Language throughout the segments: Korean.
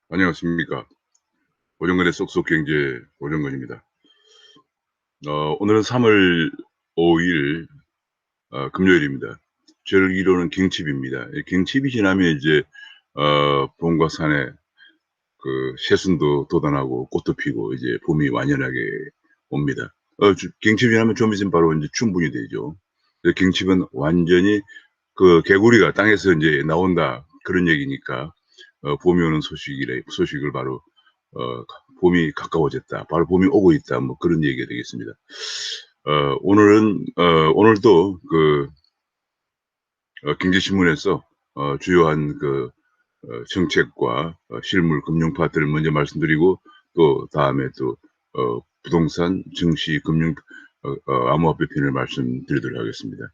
안녕하십니까. 오정근의 쏙쏙경제 오정근입니다. 오늘은 3월 5일 금요일입니다. 절기로는 경칩입니다. 이 경칩이 지나면 이제 봄과 산에 새순도 돋아나고 꽃도 피고 이제 봄이 완연하게 옵니다. 경칩이 지나면 좀 있으면 바로 이제 춘분이 되죠. 경칩은 완전히 개구리가 땅에서 이제 나온다 그런 얘기니까 봄이 오는 소식을 바로 어, 봄이 가까워졌다. 바로 봄이 오고 있다. 뭐 그런 얘기가 되겠습니다. 오늘도 경제신문에서 주요한 정책과 실물 금융 파트를 먼저 말씀드리고 또 다음에 또 부동산, 증시, 금융 암호화폐 편을 말씀드리도록 하겠습니다.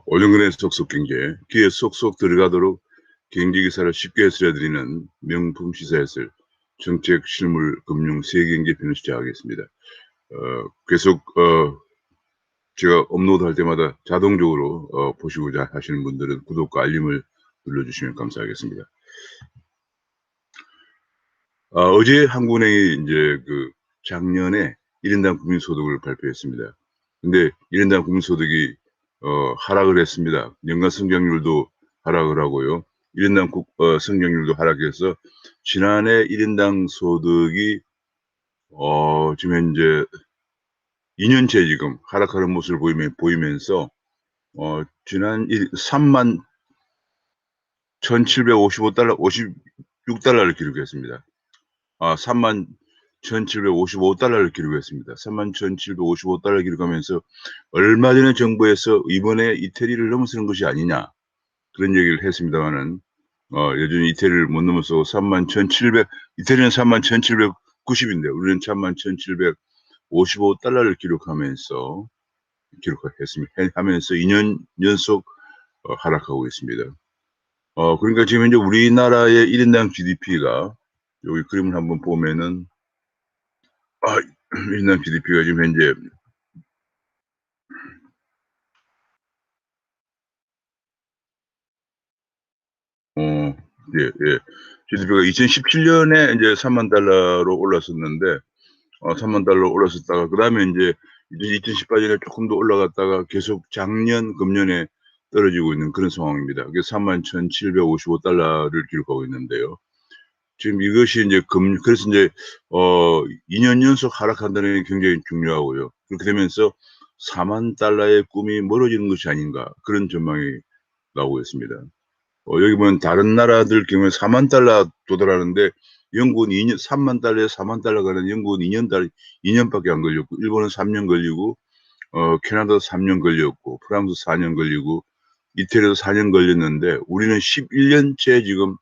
오정근의 쏙쏙 경제, 귀에 쏙쏙 들어가도록 경제 기사를 쉽게 해설해드리는 명품 시사해설 정책, 실물, 금융, 세경제 편을 시작하겠습니다. 계속 제가 업로드할 때마다 자동적으로 보시고자 하시는 분들은 구독과 알림을 눌러주시면 감사하겠습니다. 어제 한국은행이 이제 작년에 1인당 국민소득을 발표했습니다. 근데 1인당 국민소득이 하락을 했습니다. 연간 성장률도 하락을 하고요. 1인당 성장률도 하락해서 지난해 1인당 소득이 지금 현재 2년째 지금 하락하는 모습을 보이면서 지난 3만 1,755달러, 56달러를 기록했습니다. 3만 1,755달러를 기록했습니다. 3만 1,755달러를 기록하면서 얼마 전에 정부에서 이번에 이태리를 넘어서는 것이 아니냐 그런 얘기를 했습니다만은 여전히 이태리를 못 넘어서 이태리는 3만 1,790인데 우리는 3만 1,755달러를 하면서 2년 연속 하락하고 있습니다. 그러니까 지금 현재 우리나라의 1인당 GDP가 여기 그림을 한번 보면은 1인당 GDP가 지금 현재 예, 예. GDP가 2017년에 이제 3만 달러로 올랐었는데 3만 달러 올랐었다가 그다음에 이제 2018년에 조금 더 올라갔다가 계속 작년, 금년에 떨어지고 있는 그런 상황입니다. 그게 3만 1,755달러를 기록하고 있는데요. 지금 이것이 이제 그래서 이제 2년 연속 하락한다는 게 굉장히 중요하고요. 그렇게 되면서 4만 달러의 꿈이 멀어지는 것이 아닌가 그런 전망이 나오고 있습니다. 여기 보면 다른 나라들 경우에 4만 달러 도달하는데 영국은 3만 달러에 4만 달러 가는 영국은 2년밖에 안 걸렸고 일본은 3년 걸리고 캐나다도 3년 걸렸고 프랑스 4년 걸리고 이태리도 4년 걸렸는데 우리는 11년째 지금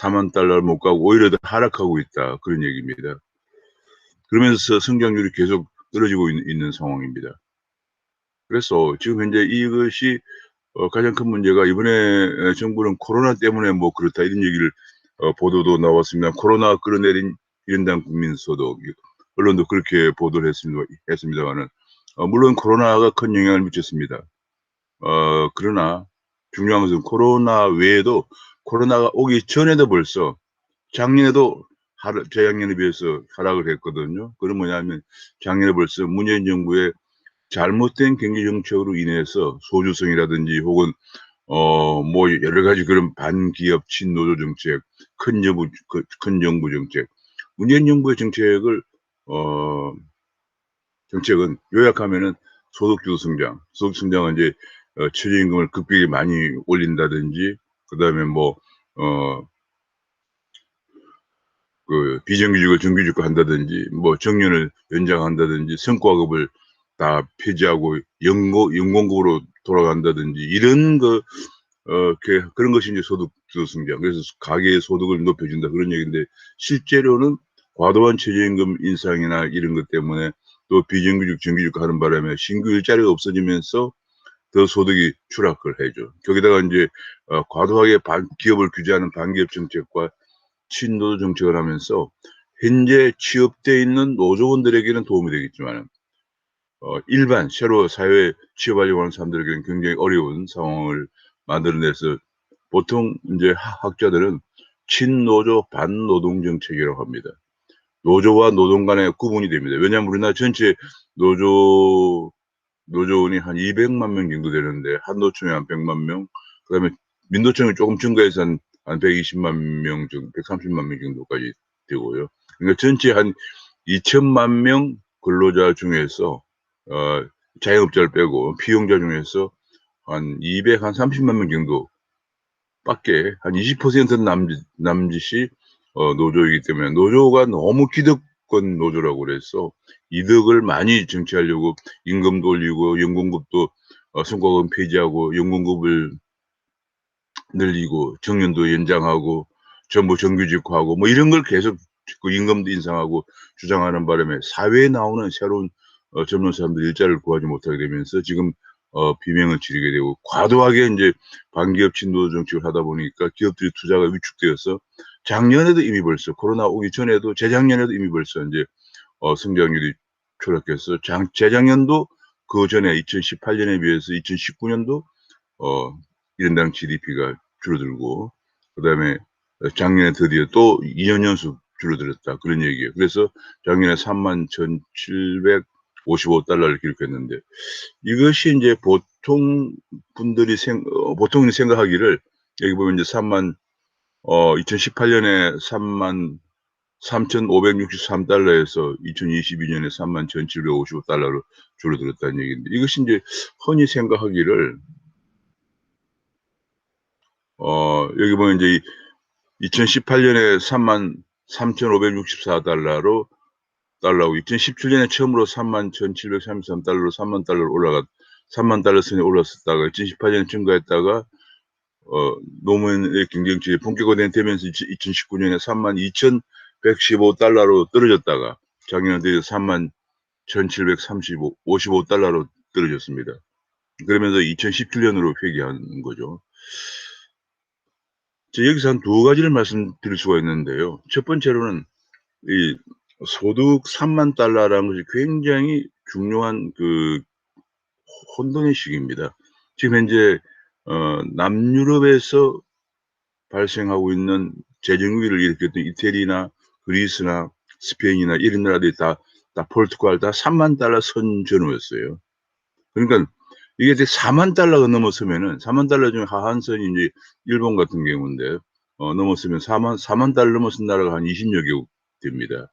4만 달러를 못 가고 오히려 더 하락하고 있다. 그런 얘기입니다. 그러면서 성장률이 계속 떨어지고 있는 상황입니다. 그래서 지금 현재 이것이 가장 큰 문제가 이번에 정부는 코로나 때문에 뭐 그렇다 이런 얘기를 보도도 나왔습니다. 코로나 끌어내린 1인당 국민소득 언론도 그렇게 보도를 했습니다만은 물론 코로나가 큰 영향을 미쳤습니다. 그러나 중요한 것은 코로나 외에도 코로나가 오기 전에도 벌써 작년에도 재작년에 비해서 하락을 했거든요. 그건 뭐냐면 작년에 벌써 문재인 정부의 잘못된 경제 정책으로 인해서 소주성이라든지 혹은 뭐 여러 가지 그런 반기업 친노조 정책, 큰 정부 정책, 문재인 정부의 어, 정책은 요약하면은 소득주도 성장, 소득 성장은 이제 최저임금을 급격히 많이 올린다든지, 그다음에 뭐 어, 비정규직을 정규직화 한다든지, 뭐 정년을 연장한다든지, 성과급을 다 폐지하고 연공급으로 돌아간다든지 이런 그런 것이 이제 소득주도 성장. 그래서 가계의 소득을 높여준다 그런 얘기인데 실제로는 과도한 최저임금 인상이나 이런 것 때문에 또 비정규직 정규직화 하는 바람에 신규 일자리가 없어지면서 더 소득이 추락을 해죠. 거기다가 이제 과도하게 기업을 규제하는 반기업 정책과 친노조 정책을 하면서 현재 취업돼 있는 노조원들에게는 도움이 되겠지만은 일반 새로 사회에 취업하려고 하는 사람들에게는 굉장히 어려운 상황을 만들어내서 보통 인제 학자들은 친노조 반노동 정책이라고 합니다. 노조와 노동 간의 구분이 됩니다. 왜냐하면 우리나라 전체 노조원이 한 200만 명 정도 되는데 한노총이 한 100만 명, 그다음에 민노총이 쪼금 증가해서 한 120만 명 정도, 130만 명 정도까지 되고요. 그러니까 전체 한 2천만 명 근로자 중에서 어 자영업자를 빼고 피용자 중에서 한 230만 명 정도밖에, 한 20%는 남짓이 노조이기 때문에 노조가 너무 기득권 노조라고 그래서 이득을 많이 쟁취하려고 임금도 올리고 연공급도 성과급 폐지하고 연공급을 늘리고 정년도 연장하고 전부 정규직화하고 뭐 이런 걸 계속 그 임금도 인상하고 주장하는 바람에 사회에 나오는 새로운 젊은 사람들이 일자리를 구하지 못하게 되면서 지금 비명을 지르게 되고, 과도하게 인제 반기업 친노조 정책을 하다 보니까 기업들의 투자가 위축되어서 작년에도 이미 벌써 코로나 오기 전에도 재작년에도 이미 벌써 인제 성장률이 추락해서 재작년도 그전에 2018년에 비해서 2019년도 어 1 인당 GDP가 줄어들고, 그다음에 작년에 드디어 또 2년 연속 줄어들었다, 그런 얘기예요. 그래서 작년에 31,755 달러를 기록했는데, 이것이 인제 보통 분들이 보통인이 생각하기를, 여기 보면 이제 2018년에 33,563 달러에서 2022 년에 31,755 달러로 줄어들었다는 얘기인데, 이것이 인제 흔히 생각하기를 여기 보면 인제 2018년에 33,564 달러고 2017년에 처음으로 31,733 달러로 3만 달러로 올라갔 3만 달러 선에 올랐었다가 2018년에 증가했다가 노무현의 경쟁력이 본격화되면서 2019년에 32,115 달러로 떨어졌다가 작년에 드디어 31,755 달러로 떨어졌습니다. 그러면서 2017년으로 회귀한 거죠. 여기서 한 두 가지를 말씀드릴 수가 있는데요. 첫 번째로는 이 소득 3만 달러라는 것이 굉장히 중요한 그 혼돈의 시기입니다. 지금 현재 남유럽에서 발생하고 있는 재정 위기를 일으켰던 이태리나 그리스나 스페인이나 이런 나라들이 다 포르투갈 다 3만 달러 선 전후였어요. 그러니까 이게 이제 4만 달러가 넘어서면은, 4만 달러 중에 하한선이 인제 일본 같은 경우인데 넘었으면 4만 달러 넘어선 나라가 한 20여 개국 됩니다.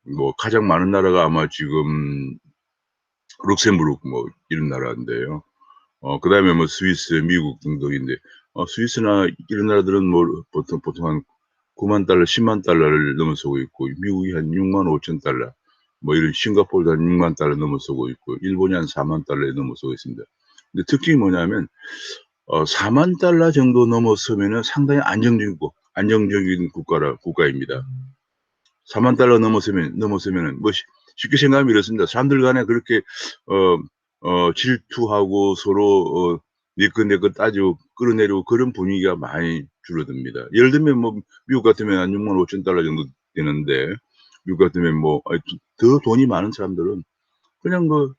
뭐 가장 많은 나라가 아마 지금 룩셈부르크 뭐 이런 나라인데요. 그다음에 뭐 스위스, 미국 등등인데 스위스나 이런 나라들은 뭐 보통 한 9만 달러, 10만 달러를 넘어서고 있고, 미국이 한 6만 5천 달러, 뭐 이런 싱가포르도 한 6만 달러 넘어서고 있고, 일본이 한 4만 달러에 넘어서고 있습니다. 근데 특징이 뭐냐면 4만 달러 정도 넘어서면은 상당히 안정적인 국가입니다. 4만 달러 넘어서면은 뭐 쉽게 생각하면 이렇습니다. 사람들 간에 그렇게 질투하고 서로 네 것 내 것 따지고 끌어내리고 그런 분위기가 많이 줄어듭니다. 예를 들면 뭐 미국 같으면 한 6만 5천 달러 정도 되는데, 미국 같으면 뭐 더 돈이 많은 사람들은 그냥 그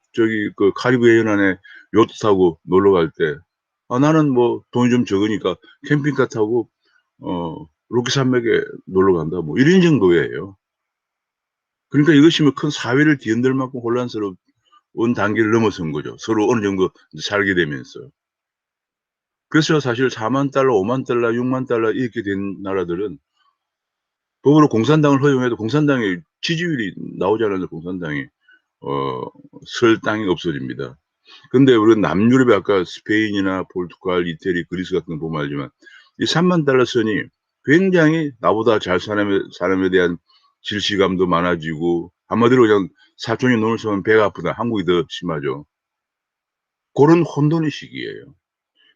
카리브해 연안에 요트 타고 놀러 갈 때 나는 뭐 돈이 좀 적으니까 캠핑카 타고 로키 산맥에 놀러 간다, 뭐 이런 정도예요. 그러니까 이것이 뭐 큰 사회를 뒤흔들 만큼 혼란스러운 단계를 넘어선 거죠, 서로 어느 정도 이제 살게 되면서. 그래서 사실 4만 달러, 5만 달러, 6만 달러 이렇게 된 나라들은 법으로 공산당을 허용해도 공산당의 지지율이 나오지 않아서 공산당이 어 설 땅이 없어집니다. 근데 우리는 남유럽의 아까 스페인이나 포르투갈, 이태리, 그리스 같은 거 보면 알지만 이 3만 달러 선이 굉장히 나보다 잘 사람에 대한 질시감도 많아지고, 한마디로 그냥 사촌이 눈을 쏘면 배가 아프다, 한국이 더 심하죠. 고런 혼돈의 시기예요.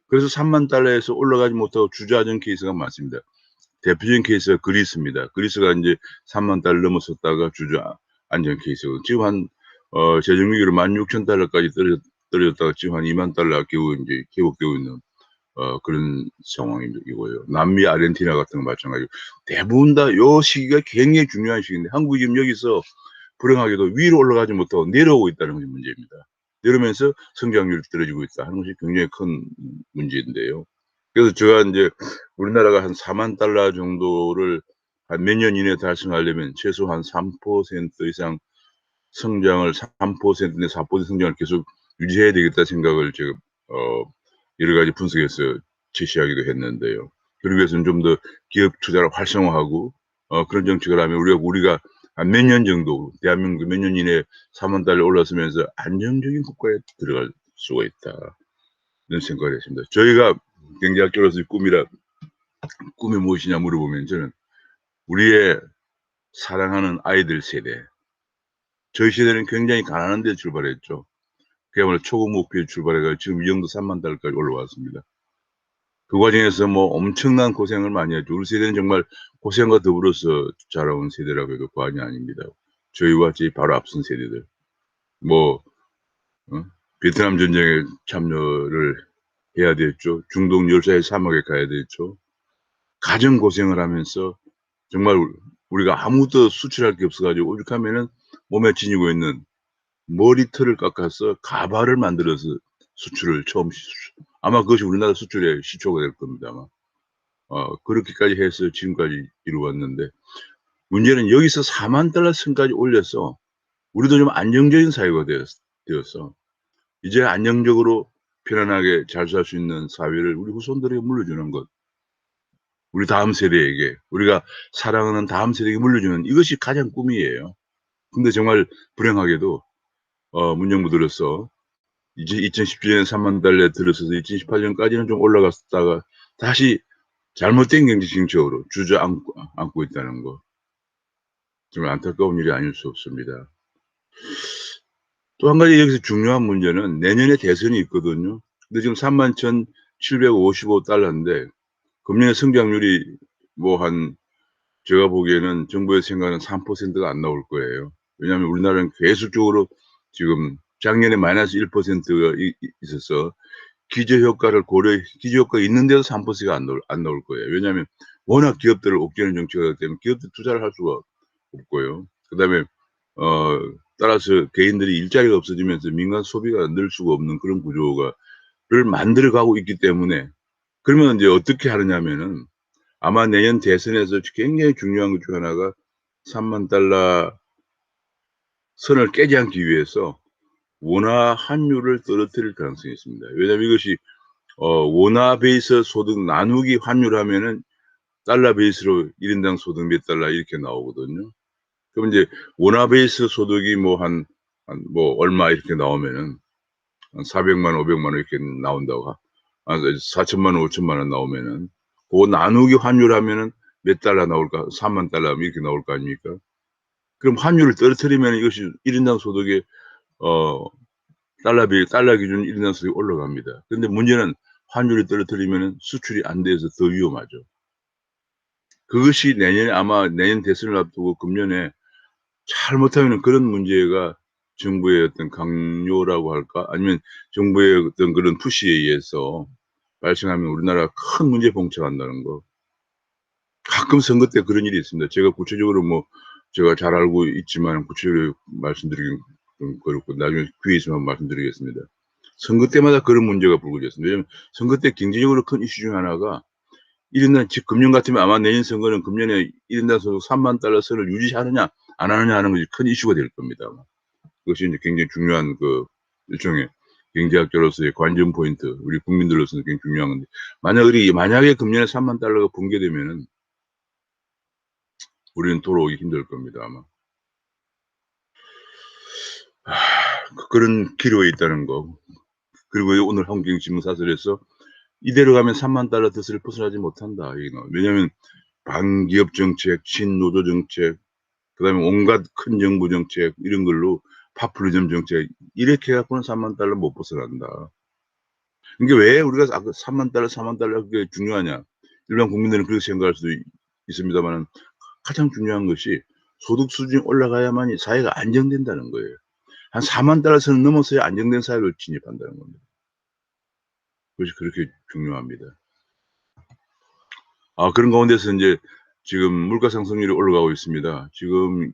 그래서 3만 달러에서 올라가지 못하고 주저앉은 케이스가 많습니다. 대표적인 케이스가 그리스입니다. 그리스가 인제 3만 달러 넘어섰다가 주저앉은 케이스거든요. 지금 한 재정 위기로 16,000 달러까지 떨어졌다가 지금 한 2만 달러 겨우 인제 회복되고 있는 그런 상황이고요. 남미, 아르헨티나 같은 거 마찬가지고 대부분 다 요 시기가 굉장히 중요한 시기인데 한국이 지금 여기서 불행하게도 위로 올라가지 못하고 내려오고 있다는 것이 문제입니다. 이러면서 성장률이 떨어지고 있다 하는 것이 굉장히 큰 문제인데요. 그래서 제가 인제 우리나라가 한 $40,000 정도를 한 몇 년 이내에 달성하려면 최소한 3% 이상 성장을 3% 내지 4% 성장을 계속 유지해야 되겠다 생각을 지금 어 여러 가지 분석해서 제시하기도 했는데요. 그러기 위해서는 좀 더 기업 투자를 활성화하고 그런 정책을 하면 우리가 한 몇 년 정도 대한민국이 몇 년 이내에 $40,000 올라서면서 안정적인 국가에 들어갈 수가 있다. 이런 생각을 했습니다. 저희가 경제학자로서의 꿈이 무엇이냐 물어보면 저는 우리의 사랑하는 아이들 세대, 저희 세대는 굉장히 가난한 데 출발했죠. 그야말로 초급 목표에 출발해 가지고 지금 이 정도 $30,000까지 올라왔습니다. 그 과정에서 뭐 엄청난 고생을 많이 했죠. 우리 세대는 정말 고생과 더불어서 자라온 세대라고 해도 과언이 아닙니다. 저희와 저희 바로 앞선 세대들. 뭐 베트남 전쟁에 참여를 해야 됐죠. 중동 열사의 사막에 가야 됐죠. 가정 고생을 하면서 정말 우리가 아무것도 수출할 게 없어 가지고 오죽하면은 몸에 지니고 있는 머리털을 깎아서 가발을 만들어서 수출을 처음 아마 그것이 우리나라 수출의 시초가 될 겁니다 아마. 그렇게까지 해서 지금까지 이루어왔는데 문제는 여기서 $40,000 선까지 올려서 우리도 좀 안정적인 사회가 되었어. 이제 안정적으로 편안하게 잘 살 수 있는 사회를 우리 후손들에게 물려주는 것. 우리 다음 세대에게 우리가 사랑하는 다음 세대에게 물려주는 이것이 가장 꿈이에요. 근데 정말 불행하게도 문정부들로서 이제 2017년에 $30,000에 들어서서 2018년까지는 좀 올라갔다가 다시 잘못된 경제 정책으로 주저앉고 있다는 거. 정말 안타까운 일이 아닐 수 없습니다. 또 한 가지 여기서 중요한 문제는 내년에 대선이 있거든요. 근데 지금 $31,755인데 금년에 성장률이 뭐 제가 보기에는 정부에서 생각하는 3%가 안 나올 거예요. 왜냐하면 우리나라는 계속적으로 지금 작년에 -1%가 있어서 기저효과가 있는데도 3%가 안 나올 거예요. 왜냐하면 워낙 기업들을 옥죄는 정책이 하기 때문에 기업들 투자를 할 수가 없고요. 그다음에 어 따라서 개인들이 일자리가 없어지면서 민간 소비가 늘 수가 없는 그런 구조를 만들어 가고 있기 때문에 그러면 인제 어떻게 하느냐면은 아마 내년 대선에서 굉장히 중요한 것 중 하나가 $30,000 선을 깨지 않기 위해서 원화 환율을 떨어뜨릴 가능성이 있습니다. 왜냐하면 이것이 원화 베이스 소득 나누기 환율하면은 달러 베이스로 1 인당 소득 몇 달러 이렇게 나오거든요. 그럼 인제 원화 베이스 소득이 뭐 뭐 얼마 이렇게 나오면은 한 400만 원, 500만 원 이렇게 나온다고 4천만 원, 5천만 원 나오면은 고거 나누기 환율하면은 몇 달러 나올까? $30,000 이렇게 나올 거 아닙니까? 그럼 환율을 떨어뜨리면 이것이 1 인당 소득이 어 달러 기준 1 인당 수익이 올라갑니다. 근데 문제는 환율을 떨어뜨리면은 수출이 안 돼서 더 위험하죠. 그것이 내년에 아마 내년 대선을 앞두고 금년에 잘못하면은 그런 문제가 정부의 어떤 강요라고 할까? 아니면 정부의 어떤 그런 푸시에 의해서 발생하면 우리나라가 큰 문제에 봉착한다는 거. 가끔 선거 때 그런 일이 있습니다. 제가 구체적으로 뭐 제가 잘 알고 있지만 구체적으로 말씀드리긴 좀 그렇고 나중에 기회 있으면 말씀드리겠습니다. 선거 때마다 그런 문제가 불거졌습니다. 왜냐하면 선거 때 경제적으로 큰 이슈 중 하나가 1 인당 즉 금년 같으면 아마 내년 선거는 금년에 1 인당 소득 $30,000 선을 유지하느냐 안 하느냐 하는 것이 큰 이슈가 될 겁니다 아마. 그것이 인제 굉장히 중요한 일종의 경제학자로서의 관전 포인트, 우리 국민들로서는 굉장히 중요한 건데 만약에 금년에 $30,000가 붕괴되면은 우리는 돌아오기 힘들 겁니다 아마. 그런 기로에 있다는 거. 그리고 오늘 한국경제신문 사설에서 "이대로 가면 $30,000 덫을 벗어나지 못한다." 이게 왜냐하면 반기업 정책, 친노조 정책, 그다음에 온갖 큰 정부 정책 이런 걸로 파퓰리즘 정책 이렇게 해 갖고는 $30,000 못 벗어난다. 이게 왜 우리가 아까 $30,000 그게 중요하냐. 일반 국민들은 그렇게 생각할 수도 있습니다마는 가장 중요한 것이 소득 수준이 올라가야만이 사회가 안정된다는 거예요. 한 $40,000 선을 넘어서야 안정된 사회로 진입한다는 겁니다. 그것이 그렇게 중요합니다. 그런 가운데서 인제 지금 물가 상승률이 올라가고 있습니다. 지금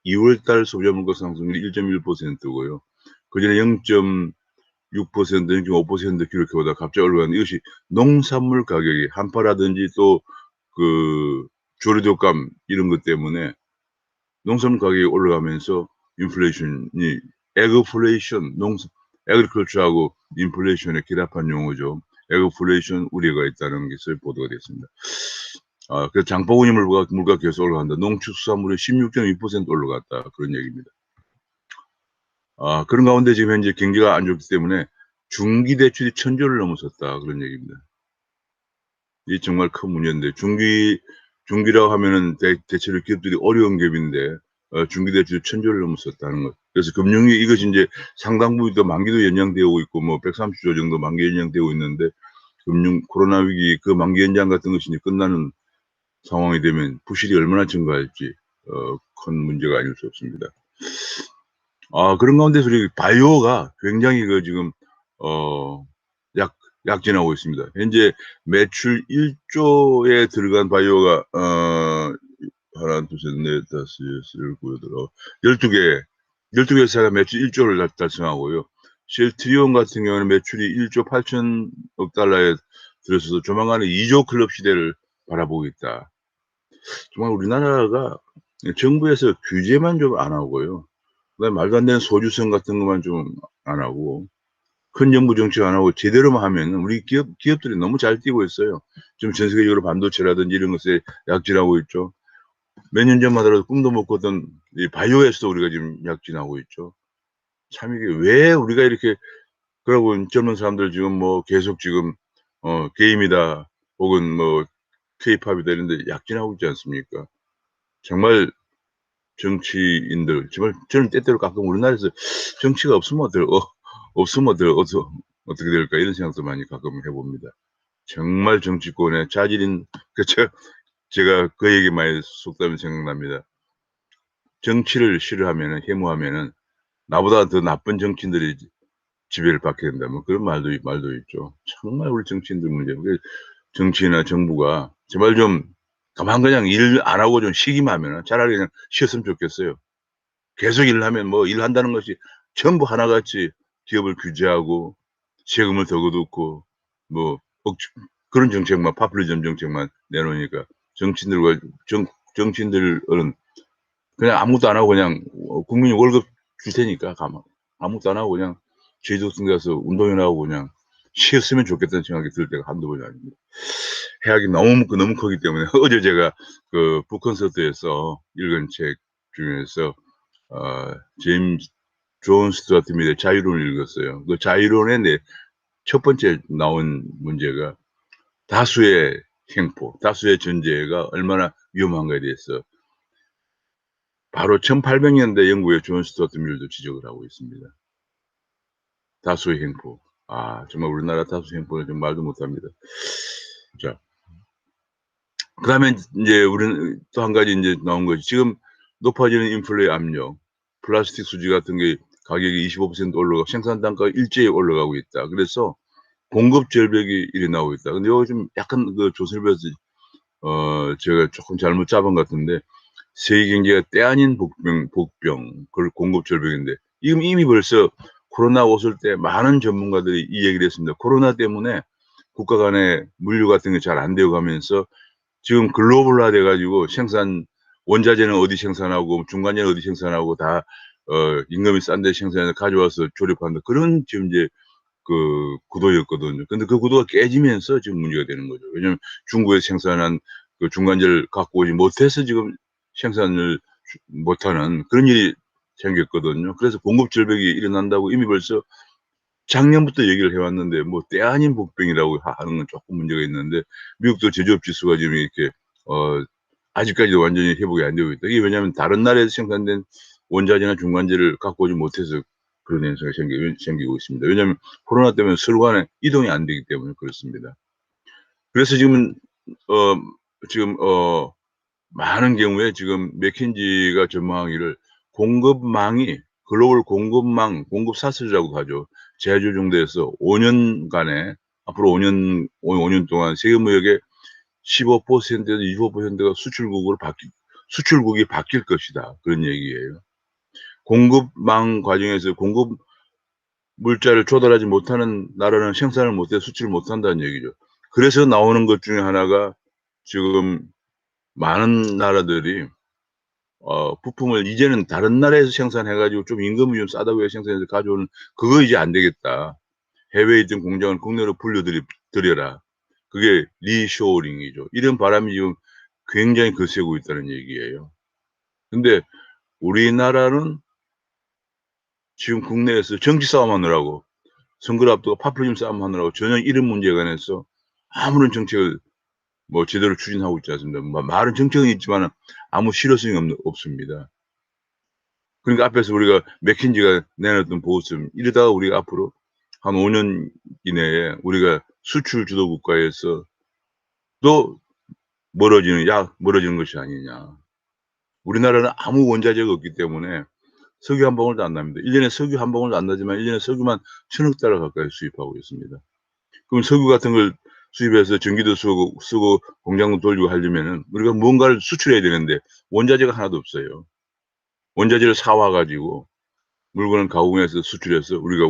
2월 달 소비자 물가 상승률이 1.1% 고요. 그전에 0.6% 0.5% 기록해 오다가 갑자기 올라가는데, 이것이 농산물 가격이 한파라든지 또 그 조류독감 이런 것 때문에 농산물 가격이 올라가면서 인플레이션이 에그플레이션, 에그리컬처하고 인플레이션의 결합한 용어죠. 에그플레이션 우려가 있다는 것을 보도가 됐습니다. 그래서 장바구니 물가 계속 올라간다. 농축수산물이 16.2% 올라갔다. 그런 얘기입니다. 그런 가운데 지금 현재 경기가 안 좋기 때문에 중기 대출이 1,000조를 넘어섰다. 그런 얘기입니다. 이게 정말 큰 문제인데, 중기라고 하면은 대체로 기업들이 어려운 기업인데 중기 대출이 1,000조를 넘어섰다는 것. 그래서 금융위 이것이 인제 상당 부분 또 만기도 연장되고 있고 뭐 130조 정도 만기 연장되고 있는데, 코로나 위기 그 만기 연장 같은 것이 이제 끝나는 상황이 되면 부실이 얼마나 증가할지 큰 문제가 아닐 수 없습니다. 그런 가운데서 우리 바이오가 굉장히 지금 어 약 약진하고 있습니다. 현재 매출 1조에 들어간 바이오가 하나, 둘, 셋, 넷, 다섯, 여섯, 일곱, 여덟, 12개 회사가 매출 1조를 달성하고요. 셀트리온 같은 경우는 매출이 1조 8천억 달러에 들어서서 조만간에 2조 클럽 시대를 바라보고 있다. 정말 우리나라가 정부에서 규제만 좀 안 하고요. 그다음에 말도 안 되는 소주성 같은 것만 좀 안 하고, 큰 정부 정책 안 하고 제대로만 하면은 우리 기업들이 너무 잘 뛰고 있어요. 지금 전 세계적으로 반도체라든지 이런 것에 약진하고 있죠. 몇 년 전만 하더라도 꿈도 못 꿨던 이 바이오에서도 우리가 지금 약진하고 있죠. 참 이게 왜 우리가 이렇게, 그러고 젊은 사람들 지금 뭐 계속 지금 게임이다 혹은 뭐 케이팝이다 이런 데 약진하고 있지 않습니까? 정말 정치인들, 정말 저는 때때로 가끔 우리나라에서 정치가 어떻게 될까 이런 생각도 많이 가끔 해 봅니다. 정말 정치권의 자질인, 제가 그 얘기 많이 속담이 생각납니다. 정치를 싫어하면은, 혐오하면은 나보다 더 나쁜 정치인들이 지배를 받게 된다, 뭐 그런 말도 있죠. 정말 우리 정치인들 문제. 정치나 정부가 제발 좀 가만 그냥 일 안 하고 좀 쉬기만 하면은 차라리 그냥 쉬었으면 좋겠어요. 계속 일을 하면 뭐 일한다는 것이 전부 하나같이 기업을 규제하고 세금을 더 거두고 뭐 그런 정책만, 파퓰리즘 정책만 내놓으니까 정치인들과 정치인들은 그냥 아무것도 안 하고 그냥 국민이 월급 줄 테니까 아무것도 안 하고 그냥 제주도 같은 데 가서 운동이나 하고 그냥 쉬었으면 좋겠다는 생각이 들 때가 한두 번이 아닙니다. 해악이 너무 크기 때문에 어제 제가 그 북콘서트에서 읽은 책 중에서 제임스 존 스튜어트 밀의 자유론을 읽었어요. 그 자유론의 첫 번째 나온 문제가 다수의 횡포, 다수의 전제가 얼마나 위험한가에 대해서 바로 1800년대 영국의 존 스튜어트 밀도 지적을 하고 있습니다. 다수의 횡포. 정말 우리나라 다수 횡포는 좀 말도 못합니다. 자, 그다음에 인제 우리는 또 한 가지 인제 나온 것이 지금 높아지는 인플레 압력, 플라스틱 수지 같은 게 가격이 25% 올라가고 생산 단가가 일제히 올라가고 있다. 그래서 공급 절벽이 일어나고 있다. 근데 요거 좀 약간 조선일보에서 제가 쪼끔 잘못 잡은 것 같은데, 세계 경제가 때 아닌 복병, 그걸 공급 절벽인데, 이미 벌써 코로나 왔을 때 많은 전문가들이 이 얘기를 했습니다. 코로나 때문에 국가 간의 물류 같은 게 잘 안 되어 가면서 지금 글로벌화 돼 가지고 원자재는 어디 생산하고 중간재는 어디 생산하고 다 임금이 싼 데 생산해서 가져와서 조립한다. 그런 지금 이제 구도였거든요. 근데 그 구도가 깨지면서 지금 문제가 되는 거죠. 왜냐하면 중국에서 생산한 그 중간재를 갖고 오지 못해서 지금 생산을 못하는 그런 일이 생겼거든요. 그래서 공급 절벽이 일어난다고 이미 벌써 작년부터 얘기를 해 왔는데, 뭐 때 아닌 복병이라고 하는 건 쪼끔 문제가 있는데, 미국도 제조업 지수가 지금 이렇게 아직까지도 완전히 회복이 안 되고 있다. 이게 왜냐하면 다른 나라에서 생산된 원자재나 중간재를 갖고 오지 못해서 그런 현상이 생기고 있습니다. 왜냐하면 코로나 때문에 서로 간에 이동이 안 되기 때문에 그렇습니다. 그래서 지금은 어 지금 많은 경우에 지금 맥킨지가 전망하기를 공급망이, 글로벌 공급망, 공급 사슬이라고 하죠. 재조 정도에서 5년간에 앞으로 5년 동안 세계 무역의 15%에서 25%가 수출국이 바뀔 것이다. 그런 얘기예요. 공급망 과정에서 공급 물자를 조달하지 못하는 나라는 생산을 못해 수출을 못한다는 얘기죠. 그래서 나오는 것 중에 하나가 지금 많은 나라들이 부품을 이제는 다른 나라에서 생산해 가지고 좀 임금이 좀 싸다고 해서 생산해서 가져오는 그거 이제 안 되겠다. 해외에 있던 공장을 국내로 들여라. 그게 리쇼어링이죠. 이런 바람이 지금 굉장히 거세고 있다는 얘기예요. 근데 우리나라는 지금 국내에서 정치 싸움하느라고 선거 앞두고 파퓰리즘 싸움하느라고 전혀 이런 문제에 관해서 아무런 정책을 뭐 제대로 추진하고 있지 않습니다. 말은 정책은 있지만은 아무 실효성이 없습니다. 그러니까 앞에서 우리가 맥킨지가 내놨던 보고서는 이러다가 우리가 앞으로 한 5년 이내에 우리가 수출 주도 국가에서 또 멀어지는 것이 아니냐. 우리나라는 아무 원자재가 없기 때문에 석유 한 방울도 안 납니다. 1 년에 석유 한 방울도 안 나지만 1 년에 석유만 1,000억 달러 가까이 수입하고 있습니다. 그럼 석유 같은 걸 수입해서 전기도 쓰고 공장도 돌리고 하려면은 우리가 뭔가를 수출해야 되는데 원자재가 하나도 없어요. 원자재를 사와 가지고 물건을 가공해서 수출해서 우리가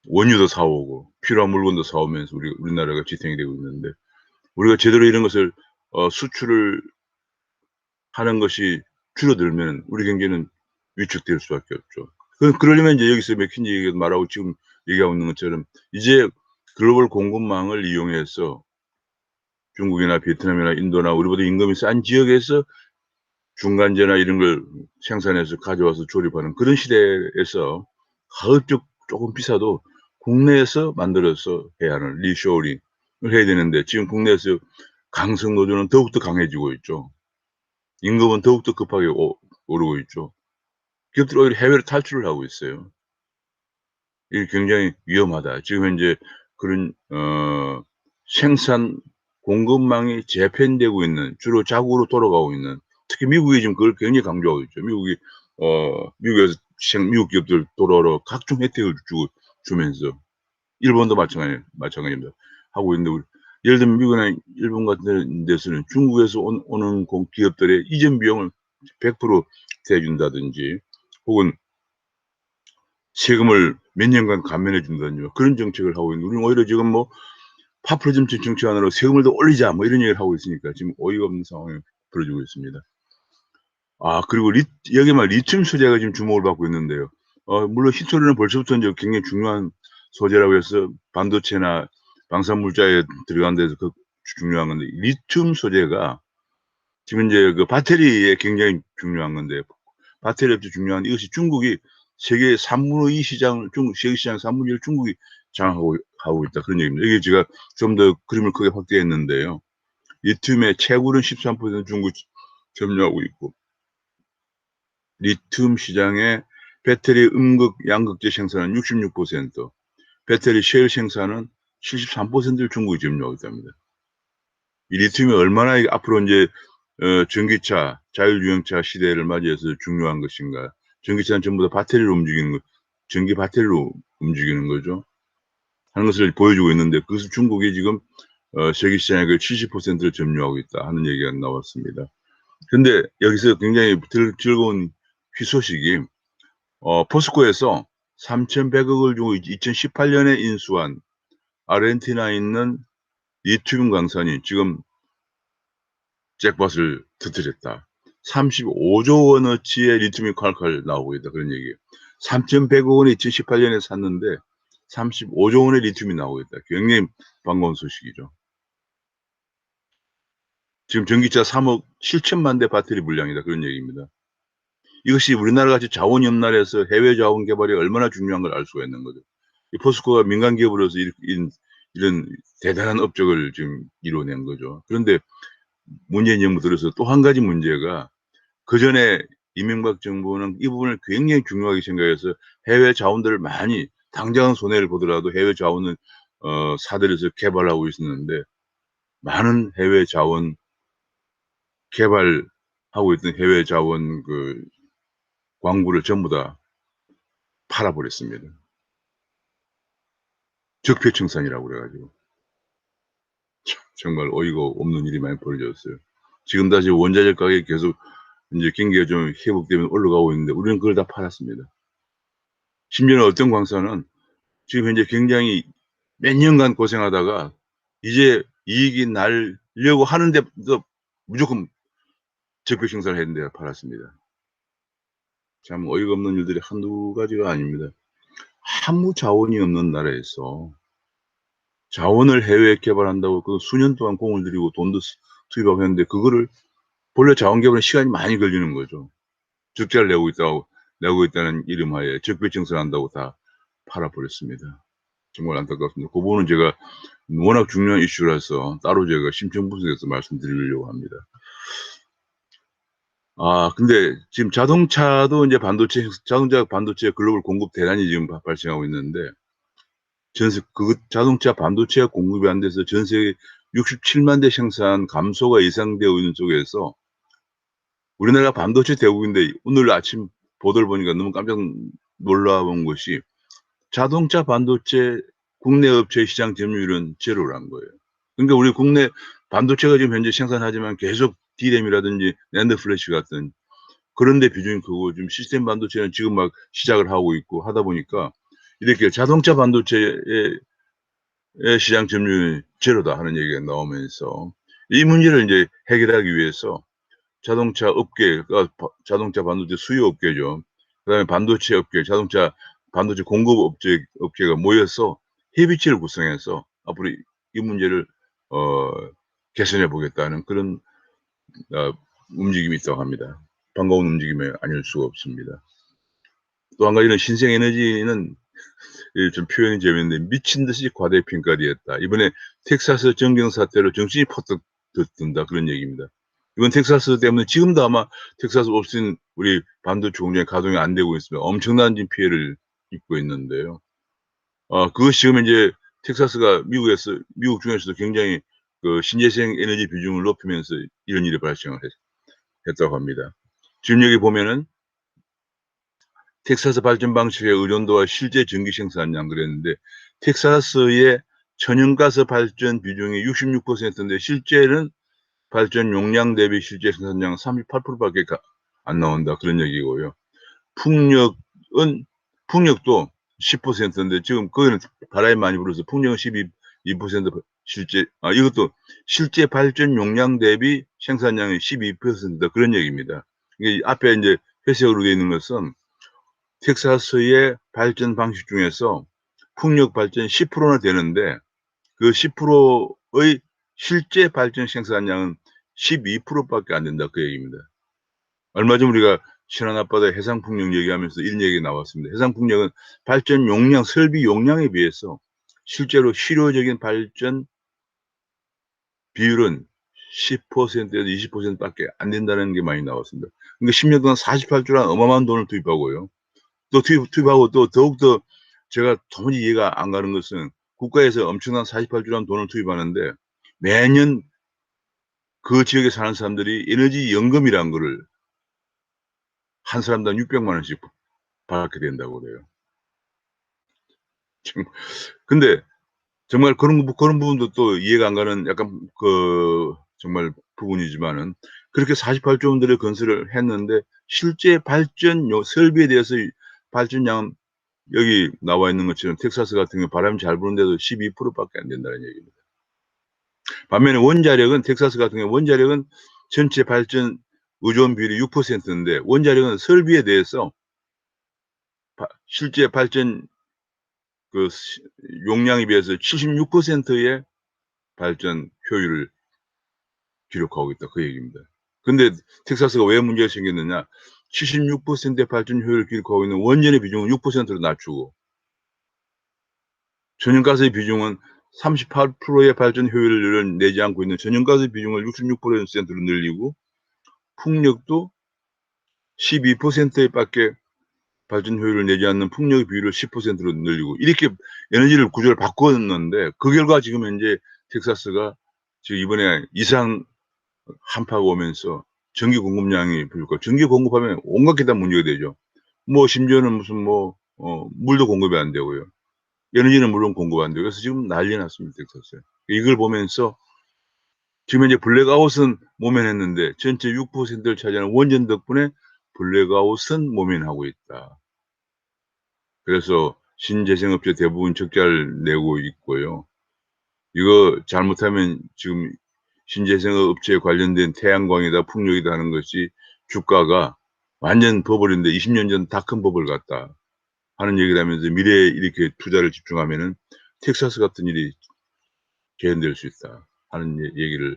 원유도 사 오고 필요한 물건도 사 오면서 우리나라가 지탱이 되고 있는데 우리가 제대로 이런 것을 수출을 하는 것이 줄어들면 우리 경제는 위축될 수밖에 없죠. 그러려면 이제 여기서 맥킨지 얘기가 말하고 지금 얘기하고 있는 것처럼 이제 글로벌 공급망을 이용해서 중국이나 베트남이나 인도나 우리보다 임금이 싼 지역에서 중간재나 이런 걸 생산해서 가져와서 조립하는 그런 시대에서 가급적 쪼금 비싸도 국내에서 만들어서 해야 하는 리쇼어링을 해야 되는데 지금 국내에서 강성 노조는 더욱더 강해지고 있죠. 임금은 더욱더 급하게 오르고 있죠. 기업들이 오히려 해외로 탈출을 하고 있어요. 이게 굉장히 위험하다. 지금 현재 그런 생산 공급망이 재편되고 있는 주로 자국으로 돌아가고 있는 특히 미국이 지금 그걸 굉장히 강조하고 있죠. 미국에서 미국 기업들 돌아오라고 각종 혜택을 주면서 일본도 마찬가지입니다. 하고 있는데 예를 들면 미국이나 일본 같은 데서는 중국에서 오는 기업들의 이전 비용을 100% 대준다든지 혹은 세금을 몇 년간 감면해 준다든지 그런 정책을 하고 있는데 우리는 오히려 지금 뭐 파퓰리즘 정치하느라고 세금을 더 올리자 뭐 이런 얘기를 하고 있으니까 지금 어이가 없는 상황이 벌어지고 있습니다. 그리고 여기만 리튬 소재가 지금 주목을 받고 있는데요. 물론 희토류는 벌써부터 인제 굉장히 중요한 소재라고 해서 반도체나 방산 물자에 들어가는 데서 중요한 건데 리튬 소재가 지금 인제 그 배터리에 굉장히 중요한 건데 배터리 업체 중요한데 이것이 중국이 세계 2 시장을 세계 시장 1 1을 중국이 장악하고 하고 있다 그런 얘기입니다. 이게 제가 좀 더 그림을 크게 확대했는데요. 리튬의 채굴은 13% 중국이 점유하고 있고 리튬 시장의 배터리 양극재 생산은 66%, 배터리 쉘 생산은 73%를 중국이 점유하고 있답니다. 이 리튬이 얼마나 앞으로 인제 전기차, 자율주행차 시대를 맞이해서 중요한 것인가. 전기차는 전부 다 전기 배터리로 움직이는 거죠. 하는 것을 보여주고 있는데 그것을 중국이 지금 세계 시장의 그 70%를 점유하고 있다 하는 얘기가 나왔습니다. 근데 여기서 굉장히 즐거운 희소식이 포스코에서 3,100억을 주고 2018년에 인수한 아르헨티나에 있는 리튬 강산이 지금 잭팟을 터뜨렸다. 35조 원어치의 리튬이 콸콸 나오고 있다. 그런 얘기예요. 3,100억 원에 2018년에 샀는데 35조 원의 리튬이 나오고 있다. 굉장히 반가운 소식이죠. 지금 전기차 3억 7천만 대 배터리 물량이다. 그런 얘기입니다. 이것이 우리나라 같이 자원이 없는 나라에서 해외 자원 개발이 얼마나 중요한 걸 알 수가 있는 거죠. 이 포스코가 민간 기업으로서 이런 대단한 업적을 지금 이뤄낸 거죠. 그런데 문재인 정부 들어서 또 한 가지 문제가 그전에 이명박 정부는 이 부분을 굉장히 중요하게 생각해서 해외 자원들을 많이 당장은 손해를 보더라도 해외 자원을 사들여서 개발하고 있었는데 많은 해외 자원 개발하고 있던 해외 자원 광구를 전부 다 팔아 버렸습니다. 적폐청산이라고 그래 가지고 정말 어이가 없는 일이 많이 벌어졌어요. 지금 다시 원자재 가격이 계속 인제 경기가 좀 회복되면 올라가고 있는데 우리는 그걸 다 팔았습니다. 심지어는 어떤 광사는 지금 현재 굉장히 몇 년간 고생하다가 이제 이익이 날려고 하는데도 무조건 적폐청산을 했는데 팔았습니다. 참 어이가 없는 일들이 한두 가지가 아닙니다. 아무 자원이 없는 나라에서 자원을 해외에 개발한다고 그 수년 동안 공을 들이고 돈도 투입하고 했는데 그거를 본래 자원 개발에 시간이 많이 걸리는 거죠. 적자를 내고 있다는 이름하에 적폐청산한다고 다 팔아 버렸습니다. 정말 안타깝습니다. 그 부분은 제가 워낙 중요한 이슈라서 따로 제가 심층 분석해서 말씀드리려고 합니다. 근데 지금 자동차 반도체 글로벌 공급 대란이 지금 발생하고 있는데 자동차 반도체가 공급이 안 돼서 전 세계 67만 대 생산 감소가 예상되어 있는 쪽에서 우리나라가 반도체 대국인데 오늘 아침 보도를 보니까 너무 깜짝 놀라운 것이 자동차 반도체 국내 업체 시장 점유율은 제로라는 거예요. 그러니까 우리 국내 반도체가 지금 현재 생산하지만 계속 D램이라든지 낸드 플래시 같은 그런 데 비중이 크고 지금 시스템 반도체는 지금 막 시작을 하고 있고 하다 보니까 이렇게 자동차 반도체의 시장 점유율이 제로다 하는 얘기가 나오면서 이 문제를 인제 해결하기 위해서 자동차 업계가 자동차 반도체 수요 업계죠. 그다음에 반도체 업계, 자동차 반도체 공급 업계가 모여서 협의체를 구성해서 앞으로 이 문제를 어 개선해 보겠다는 그런 움직임이 있다고 합니다. 반가운 움직임이 아닐 수가 없습니다. 또 한 가지는 신생 에너지는 좀 표현이 재밌는데 "미친 듯이 과대평가되었다." 이번에 텍사스 전경 사태로 정신이 퍼뜩 든다 그런 얘기입니다. 이번 텍사스 때문에 지금도 아마 텍사스 오스틴 우리 반도체 공장이 가동이 안 되고 있으면 엄청난 지금 피해를 입고 있는데요. 그것이 지금 인제 텍사스가 미국 중에서도 굉장히 그 신재생 에너지 비중을 높이면서 이런 일이 발생을 했다고 합니다. 지금 여기 보면은 텍사스 발전 방식의 의존도와 실제 전기 생산량 그랬는데 텍사스의 천연가스 발전 비중이 66%인데 실제는 발전 용량 대비 실제 생산량은 38% 밖에 안 나온다 그런 얘기고요. 풍력은 풍력도 10%인데 지금 거기는 바람이 많이 불어서 풍력은 12% 이것도 실제 발전 용량 대비 생산량이 12%다 그런 얘기입니다. 이게 앞에 인제 회색으로 되어 있는 것은 텍사스의 발전 방식 중에서 풍력 발전이 10%나 되는데 그 10%의 실제 발전 생산량은 12% 밖에 안 된다 그 얘기입니다. 얼마 전 우리가 신안 앞바다의 해상 풍력 얘기하면서 이런 얘기가 나왔습니다. 해상 풍력은 발전 용량, 설비 용량에 비해서 실제로 실효적인 발전 비율은 10%에서 20% 밖에 안 된다는 게 많이 나왔습니다. 그러니까 10년 동안 48조라는 어마어마한 돈을 투입하고요. 또 투입하고 또 더욱더 제가 도무지 이해가 안 가는 것은 국가에서 엄청난 48조라는 돈을 투입하는데 매년 그 지역에 사는 사람들이 에너지 연금이라는 거를 한 사람당 600만 원씩 받게 된다고 그래요. 참 근데 정말 그런 부분도 또 이해가 안 가는 약간 정말 부분이지만은 그렇게 48조 원들의 건설을 했는데 실제 발전요 설비에 대해서 발전량은 여기 나와 있는 것처럼 텍사스 같은 경우 바람이 잘 부는데도 12% 밖에 안 된다는 얘기입니다. 반면에 텍사스 같은 경우 원자력은 전체 발전 의존 비율이 6%인데 원자력은 설비에 대해서 실제 발전 그 시 용량에 비해서 76%의 발전 효율을 기록하고 있다 그 얘기입니다. 근데 텍사스가 왜 문제가 생겼느냐 76%의 발전 효율을 기록하고 있는 원전의 비중은 6%로 낮추고 천연가스의 비중은 38%의 발전 효율을 내지 않고 있는 천연가스 비중을 66%로 늘리고 풍력도 12% 밖에 발전 효율을 내지 않는 풍력의 비율을 10%로 늘리고 이렇게 에너지를 구조를 바꿨는데 그 결과 지금 현재 텍사스가 지금 이번에 이상 한파가 오면서 전기 공급량이 부족하고 전기 공급하면 온갖 게 다 문제가 되죠. 뭐 심지어는 무슨 물도 공급이 안 되고요. 에너지는 물론 공급한대요. 그래서 지금 난리 났습니다, 텍사스에. 이걸 보면서 지금 현재 블랙아웃은 모면했는데 전체 6%를 차지하는 원전 덕분에 블랙아웃은 모면하고 있다. 그래서 신재생업체 대부분 적자를 내고 있고요. 이거 잘못하면 지금 신재생업체에 관련된 태양광이다 풍력이다 하는 것이 주가가 완전 버블인데 20년 전 닷컴 버블 같다 하는 얘기를 하면서 미래에 이렇게 투자를 집중하면은 텍사스 같은 일이 재현될 수 있다 하는 얘기를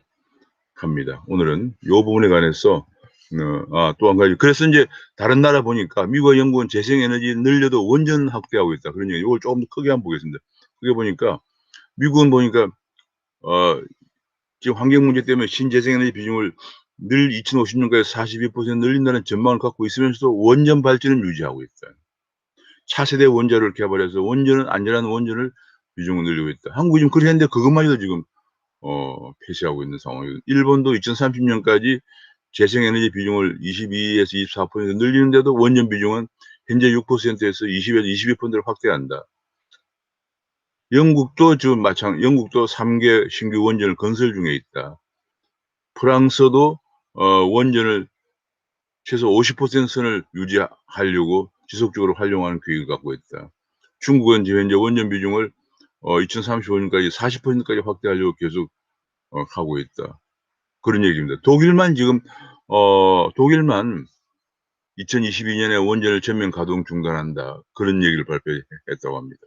합니다. 오늘은 요 부분에 관해서 또 한 가지 그래서 인제 다른 나라 보니까 미국과 영국은 재생에너지 늘려도 원전 확대하고 있다. 그런 얘기 요걸 쪼금 더 크게 한번 보겠습니다. 크게 보니까 미국은 보니까 어 지금 환경 문제 때문에 신재생에너지 비중을 늘 2050년까지 42% 늘린다는 전망을 갖고 있으면서도 원전 발전은 유지하고 있다. 차세대 원자로를 개발해서 원전은 안전한 원전을 비중을 늘리고 있다. 한국이 지금 그렇게 했는데 그것마저도 지금 폐쇄하고 있는 상황이고 일본도 2030년까지 재생에너지 비중을 22에서 24% 늘리는데도 원전 비중은 현재 6%에서 20에서 22%로 확대한다. 영국도 지금 영국도 3개 신규 원전을 건설 중에 있다. 프랑스도 원전을 최소 50% 선을 유지하려고 지속적으로 활용하는 계획을 갖고 있다. 중국은 지금 현재 원전 비중을 2035년까지 40%까지 확대하려고 계속 하고 있다. 그런 얘기입니다. 독일만 2022년에 원전을 전면 가동 중단한다. 그런 얘기를 발표했다고 합니다.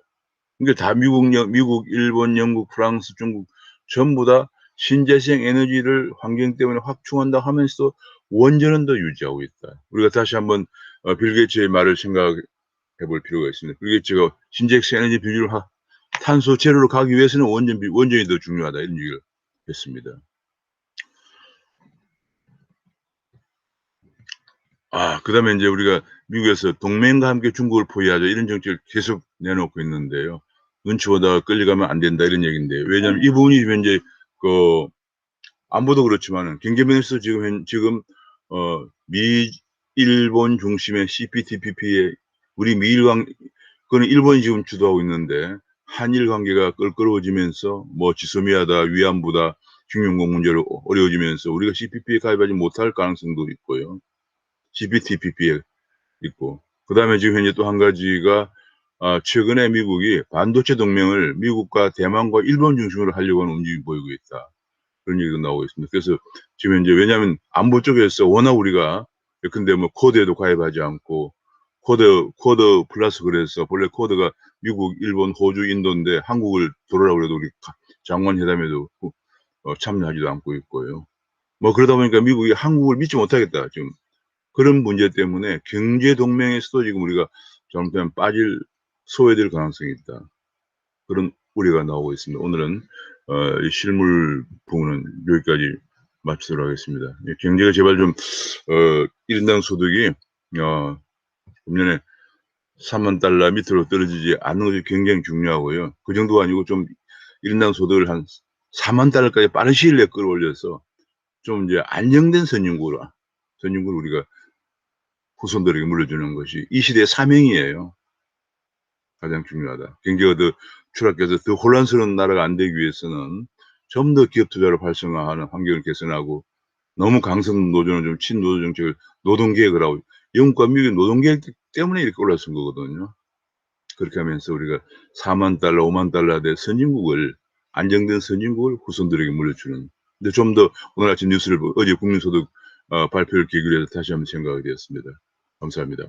그러니까 다 미국, 일본, 영국, 프랑스, 중국 전부 다 신재생 에너지를 환경 때문에 확충한다 하면서도 원전은 더 유지하고 있다. 우리가 다시 한번 빌 게이츠의 말을 생각해 볼 필요가 있습니다. 빌 게이츠가 신재생 에너지 비율을 탄소 제로로 가기 위해서는 원전이 더 중요하다 이런 얘기를 했습니다. 그다음에 인제 우리가 미국에서 동맹과 함께 중국을 포위하자 이런 정책을 계속 내놓고 있는데요. 눈치 보다가 끌려가면 안 된다 이런 얘기인데 왜냐하면 이 부분이 지금 현재 그 안보도 그렇지만은 경제 면에서 지금 미일본 중심의 CPTPP에 우리 미일 관 그거는 일본이 지금 주도하고 있는데 한일 관계가 껄끄러워지면서 뭐 지소미아다 위안부다 징용공 문제로 어려워지면서 우리가 CPTP에 가입하지 못할 가능성도 있고요. CPTPP에 있고 그다음에 지금 현재 또 한 가지가 최근에 미국이 반도체 동맹을 미국과 대만과 일본 중심으로 하려고 하는 움직임이 보이고 있다. 그런 얘기가 나오고 있습니다. 그래서 지금 현재 왜냐하면 안보 쪽에서 워낙 우리가 예컨대 뭐 쿼드에도 가입하지 않고 쿼드 플러스 그래서 본래 쿼드가 미국, 일본, 호주, 인도인데 한국을 들어오라고 그래도 우리 장관 회담에도 참여하지도 않고 있고요. 뭐 그러다 보니까 미국이 한국을 믿지 못하겠다 지금 그런 문제 때문에 경제 동맹에서도 지금 우리가 잘못하면 소외될 가능성이 있다. 그런 우려가 나오고 있습니다. 오늘은 이 실물 부분은 여기까지 마치도록 하겠습니다. 경제가 제발 좀 1인당 소득이 금년에 $30,000 밑으로 떨어지지 않는 것이 굉장히 중요하고요. 그 정도가 아니고 좀 1인당 소득을 한 $40,000까지 빠른 시일 내에 끌어올려서 좀 이제 안정된 선진국으로 우리가 후손들에게 물려주는 것이 이 시대의 사명이에요. 가장 중요하다. 경제가 더 추락해서 더 혼란스러운 나라가 안 되기 위해서는 좀 더 기업 투자를 활성화하는 환경을 개선하고 너무 강성 노조는 좀 친노조 정책을 노동계획을 하고 영국과 미국의 노동계획 때문에 이렇게 올라선 거거든요. 그렇게 하면서 우리가 $40,000, $50,000 대 선진국을 안정된 선진국을 후손들에게 물려주는 근데 좀 더 오늘 아침 뉴스를 어제 국민소득 발표를 계기로 해서 다시 한번 생각하게 되었습니다. 감사합니다.